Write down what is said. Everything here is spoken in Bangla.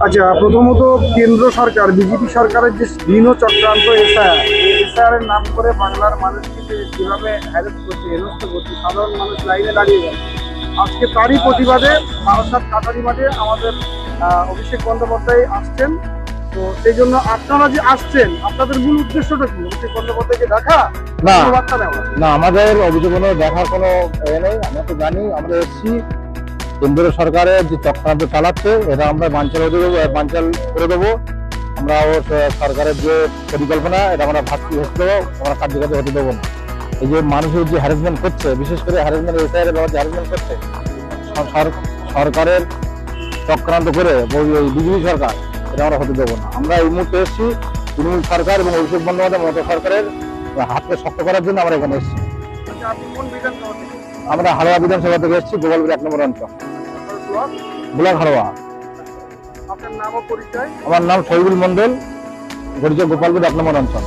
আচ্ছা, প্রথমত কেন্দ্র সরকার বিজেপি সরকারের যে ভিন্ন চক্রান্ত এসআইআর এর নাম করে বাংলার মানুষকে যেভাবে হ্যারেস করছে, হেনস্থ করছে, সাধারণ মানুষ লাইনে দাঁড়িয়ে গেছে। আজকে তারই প্রতিবাদে বারাসাত কাটারি মাঠে আমাদের অভিষেক বন্দ্যোপাধ্যায় আসছেন। তো সেই জন্য আপনারা যে আসছেন, আপনাদের মূল উদ্দেশ্যটা কি? অভিষেক বন্দ্যোপাধ্যায়কে দেখা না বার্তা নেওয়া? না, আমাদের অভিযোগ দেখার কোনো নেই। আমরা তো জানি, আমরা এসছি কেন্দ্র সরকারের যে চক্রান্ত চালাচ্ছে, এটা আমরা বানচাল করে দেবো। আমরা সরকারের যে পরিকল্পনা, এটা আমরা ভাবছি হতে দেবো, আমরা কার্যকরী হতে দেবো না। এই যে মানুষের যে হ্যারাসমেন্ট করছে, বিশেষ করে হ্যারাসমেন্ট এসআইআর ব্যাপারে হ্যারাসমেন্ট করছে সরকারের চক্রান্ত করে বিজেপি সরকার, এটা আমরা হতে দেবো না। আমরা এই মুহূর্তে এসেছি তৃণমূল সরকার এবং অভিষেক বন্দ্যোপাধ্যায় মমতা সরকারের হাতকে শক্ত করার জন্য আমরা এখানে এসেছি। আচ্ছা, আপনি কোন বিধানসভা থেকে? আমরা হাড়োয়া বিধানসভা থেকে এসেছি, গোপালপুর 1 নম্বর অঞ্চল, ব্লক? ব্লক হাড়োয়া। আপনার নাম ও পরিচয়? আমার নাম শহীদুল মন্ডল, পরিচয় গোপালপুর 1 নম্বর অঞ্চল।